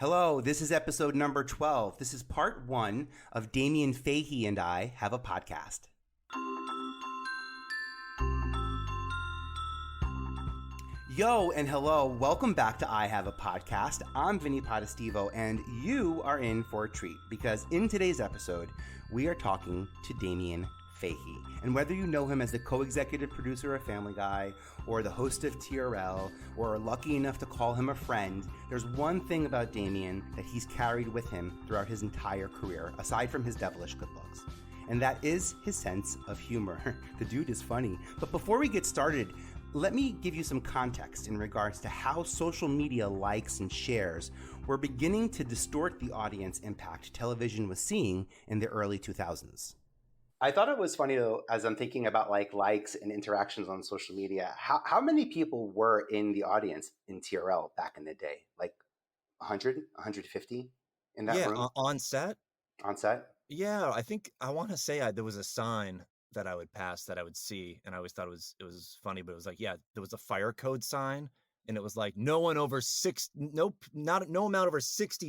Hello, this is episode number 12. This is part one of Damien Fahey and I Have a Podcast. Yo and hello, welcome back to I Have a Podcast. I'm Vinnie Potestivo and you are in for a treat because in today's episode, we are talking to Damien Fahey. And whether you know him as the co-executive producer of Family Guy or the host of TRL or are lucky enough to call him a friend, there's one thing about Damien that he's carried with him throughout his entire career, aside from his devilish good looks. And that is his sense of humor. The dude is funny. But before we get started, let me give you some context in regards to how social media likes and shares were beginning to distort the audience impact television was seeing in the early 2000s. I thought it was funny though, as I'm thinking about likes and interactions on social media, how many people were in the audience in TRL back in the day? Like 100, 150 in that room? On set? On set? Yeah, I want to say there was a sign that I would pass that I would see, and I always thought it was funny, but it was like, yeah, there was a fire code sign, and it was like no amount over 60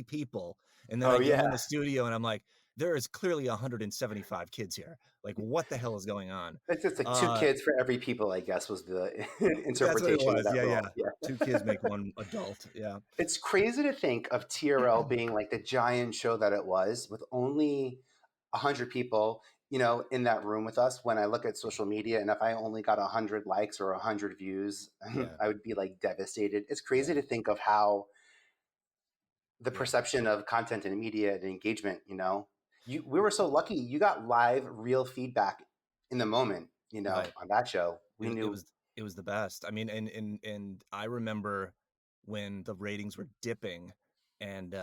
people, and then I get in the studio, and I'm like, there is clearly 175 kids here. Like, what the hell is going on? It's just like two kids for every people, I guess, was the interpretation of that role. Yeah. 2 kids make 1 adult. Yeah. It's crazy to think of TRL being like the giant show that it was with only 100 people, in that room with us. When I look at social media and if I only got 100 likes or 100 views, I would be like devastated. It's crazy to think of how the perception of content and media and engagement, we were so lucky. You got live, real feedback in the moment, Right. on that show. We knew it was the best. I mean, and I remember when the ratings were dipping, and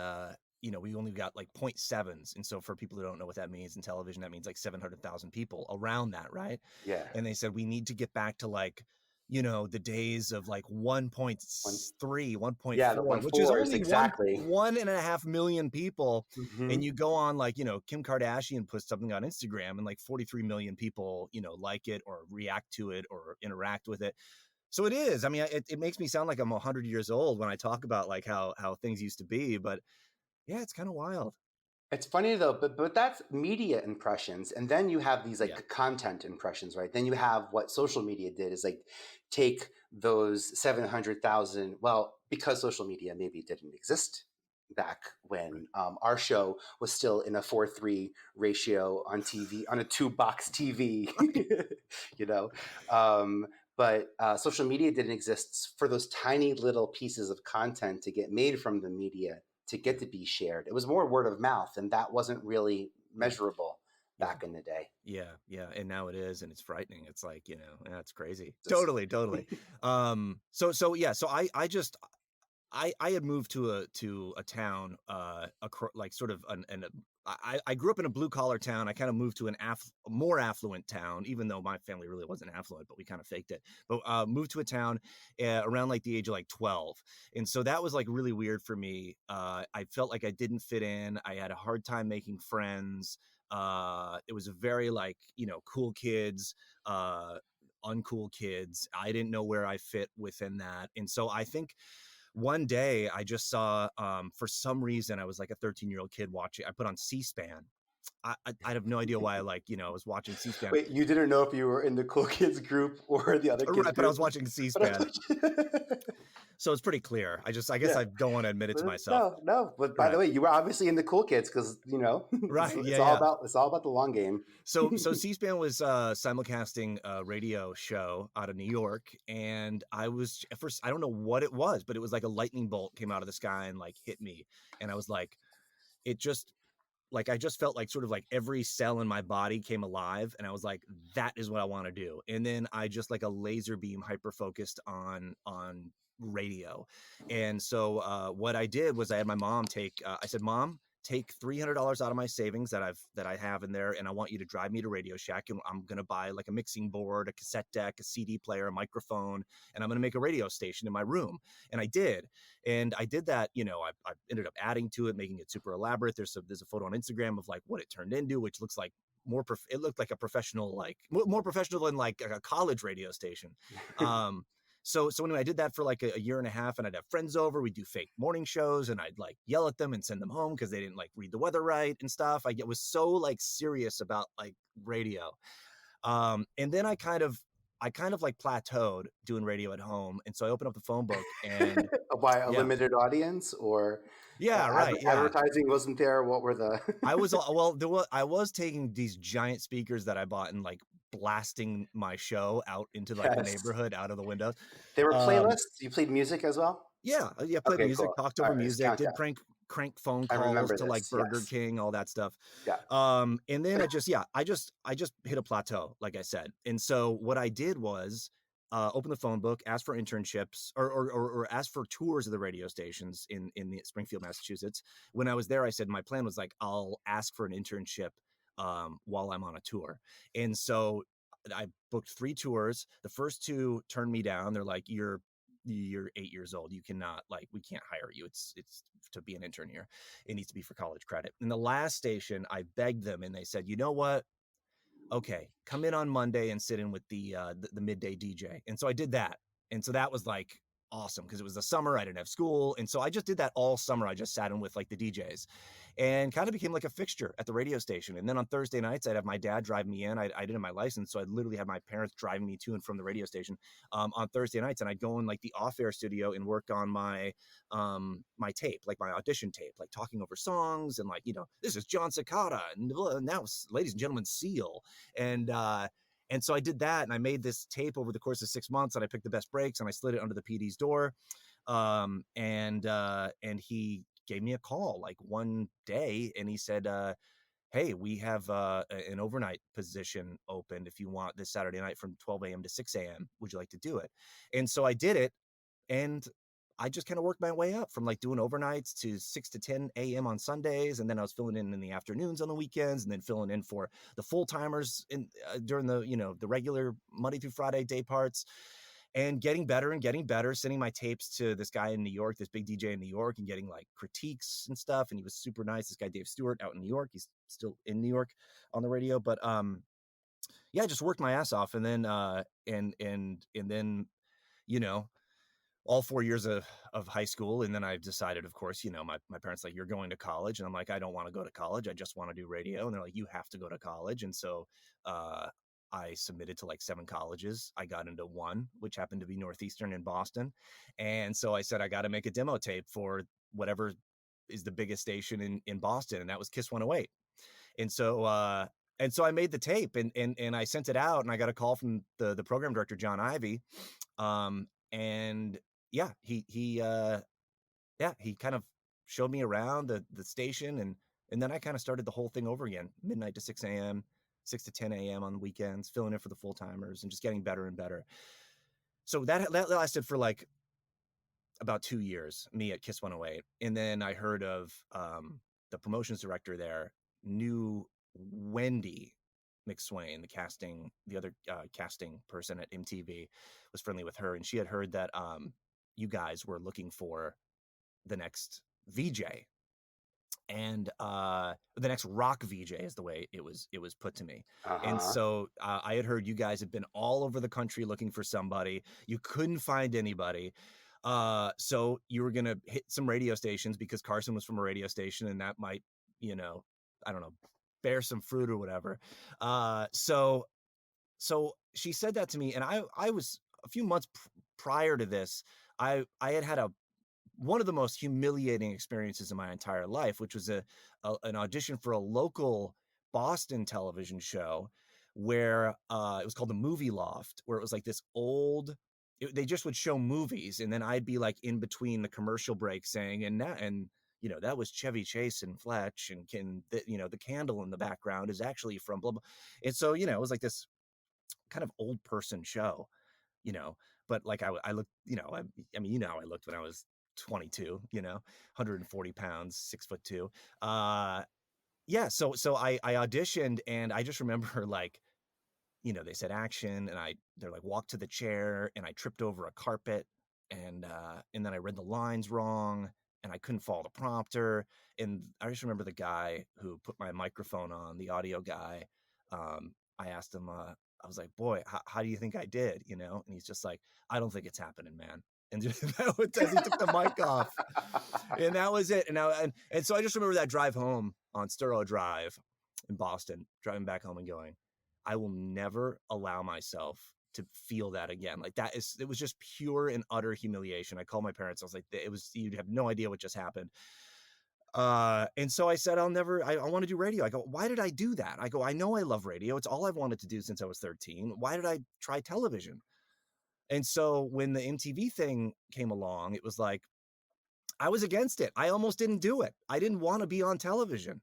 we only got like 0.7s, and so for people who don't know what that means in television, that means like 700,000 people around that, right? Yeah. And they said we need to get back to like, the days of like 1.3, 1.4, which is only exactly 1.5 million people. And you go on like, Kim Kardashian puts something on Instagram and like 43 million people, like it or react to it or interact with it. So it is. I mean, it makes me sound like I'm 100 years old when I talk about like how things used to be, but yeah, it's kind of wild. It's funny though, but that's media impressions, and then you have these content impressions, right? Then you have what social media did is like take those 700,000. Well, because social media maybe didn't exist back when our show was still in a 4:3 ratio on TV on a 2-box TV, But social media didn't exist for those tiny little pieces of content to get made from the media to get to be shared. It was more word of mouth, and that wasn't really measurable back in the day. Yeah. And now it is, and it's frightening. It's like, that's crazy. Totally. So I had moved to a town, like sort of I grew up in a blue collar town. I kind of moved to a more affluent town, even though my family really wasn't affluent, but we kind of faked it. But moved to a town around like the age of like 12. And so that was like really weird for me. I felt like I didn't fit in. I had a hard time making friends. It was a very like, cool kids, uncool kids. I didn't know where I fit within that. And so I think one day I just saw, for some reason, I was like a 13-year-old kid watching. I put on C-SPAN. I have no idea why. I was watching C-SPAN. Wait, you didn't know if you were in the cool kids group or the other kids right, group? But I was watching C-SPAN. So it's pretty clear. I guess I don't want to admit it to myself. No. But by the way, you were obviously in the cool kids because right. It's all about the long game. So C-SPAN was simulcasting a radio show out of New York, and I was at first, I don't know what it was, but it was like a lightning bolt came out of the sky and like hit me, and I was like, it just. Like, I just felt like sort of like every cell in my body came alive, and I was like, that is what I want to do. And then I just like a laser beam hyper focused on radio. And so what I did was I had my mom I said, Mom, take $300 out of my savings that I have in there, and I want you to drive me to Radio Shack, and I'm going to buy like a mixing board, a cassette deck, a CD player, a microphone, and I'm going to make a radio station in my room. And I did. And I did that, I ended up adding to it, making it super elaborate. There's a photo on Instagram of like what it turned into, which looks like it looked like a professional, like more professional than like a college radio station. So anyway, I did that for like a year and a half, and I'd have friends over. We'd do fake morning shows, and I'd like yell at them and send them home because they didn't like read the weather right and stuff. I was so like serious about like radio. And then I kind of like plateaued doing radio at home. And so I opened up the phone book and By a yeah, limited audience, or yeah, right. Yeah. advertising wasn't there? What were the? I was, I was taking these giant speakers that I bought and like blasting my show out into like the Yes. neighborhood out of the windows. There were playlists. You played music as well? Yeah. Played Okay, music, cool. talked All over right, let's music, count did down. crank phone I calls remember to like this. Burger Yes. King, all that stuff. Yeah. And then I just hit a plateau, like I said. And so what I did was open the phone book, ask for internships or ask for tours of the radio stations in the Springfield, Massachusetts. When I was there, I said my plan was like, I'll ask for an internship while I'm on a tour. And so I booked 3 tours. The first 2 turned me down. They're like, you're 8 years old. You cannot, like, we can't hire you. It's to be an intern here. It needs to be for college credit. And the last station, I begged them and they said, you know what? Okay, come in on Monday and sit in with the midday DJ. And so I did that. And so that was like awesome because it was the summer. I didn't have school. And so I just did that all summer. I just sat in with like the DJs and kind of became like a fixture at the radio station. And then on Thursday nights, I'd have my dad drive me in. I didn't have my license. So I'd literally have my parents driving me to and from the radio station on Thursday nights. And I'd go in like the off-air studio and work on my my tape, like my audition tape, like talking over songs and like, this is John Cicada and now, ladies and gentlemen, Seal. And so I did that and I made this tape over the course of 6 months and I picked the best breaks and I slid it under the PD's door. And he gave me a call like one day and he said, hey, we have an overnight position opened if you want this Saturday night from 12 a.m. to 6 a.m. Would you like to do it? And so I did it. And I just kind of worked my way up from like doing overnights to 6 to 10 a.m. on Sundays. And then I was filling in the afternoons on the weekends and then filling in for the full timers during the, the regular Monday through Friday day parts and getting better, sending my tapes to this guy in New York, this big DJ in New York and getting like critiques and stuff. And he was super nice. This guy, Dave Stewart, out in New York. He's still in New York on the radio, but yeah, I just worked my ass off. And then, and then, all 4 years of high school. And then I decided, of course, my parents like, you're going to college. And I'm like, I don't want to go to college. I just want to do radio. And they're like, you have to go to college. And so I submitted to like 7 colleges. I got into one, which happened to be Northeastern in Boston. And so I said, I got to make a demo tape for whatever is the biggest station in Boston. And that was Kiss 108. And so I made the tape and I sent it out and I got a call from the program director, John Ivey. And yeah, he kind of showed me around the station and then I kind of started the whole thing over again, midnight to 6 a.m., 6 to 10 a.m. on the weekends, filling in for the full timers and just getting better and better. So that lasted for like about 2 years, me at Kiss 108. And then I heard of the promotions director there knew Wendy McSwain, the other casting person at MTV, was friendly with her, and she had heard that you guys were looking for the next VJ, and the next rock VJ is the way it was put to me. And so I had heard you guys had been all over the country looking for somebody. You couldn't find anybody. So you were gonna hit some radio stations because Carson was from a radio station, and that might, I don't know, bear some fruit or whatever. So she said that to me, and I was a few months prior to this. I had one of the most humiliating experiences in my entire life, which was an audition for a local Boston television show where it was called the Movie Loft, where it was like this old. They just would show movies, and then I'd be like in between the commercial breaks saying, and that was Chevy Chase and Fletch, and the candle in the background is actually from blah blah. And so it was like this kind of old person show, but like I looked, I mean, how I looked when I was 22, 140 pounds, 6'2". Yeah. So I auditioned and I just remember like, they said action and they're like, walk to the chair, and I tripped over a carpet and then I read the lines wrong and I couldn't follow the prompter. And I just remember the guy who put my microphone on, the audio guy. I asked him, I was like, boy, how do you think I did? You know? And he's just like, I don't think it's happening, man. And that was as he took the mic off, and that was it. And so I just remember that drive home on Sturrow Drive in Boston, driving back home and going, I will never allow myself to feel that again. Like it was just pure and utter humiliation. I called my parents. I was like, you'd have no idea what just happened. And so I said, I want to do radio. I go, why did I do that? I go, I know I love radio. It's all I've wanted to do since I was 13. Why did I try television? And so when the MTV thing came along, it was like, I was against it. I almost didn't do it. I didn't want to be on television.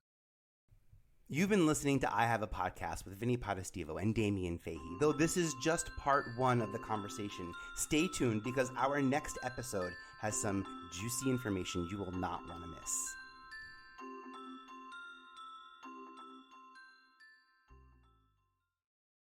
You've been listening to I Have a Podcast with Vinnie Potestivo and Damien Fahey. Though this is just part one of the conversation, stay tuned because our next episode has some juicy information you will not want to miss.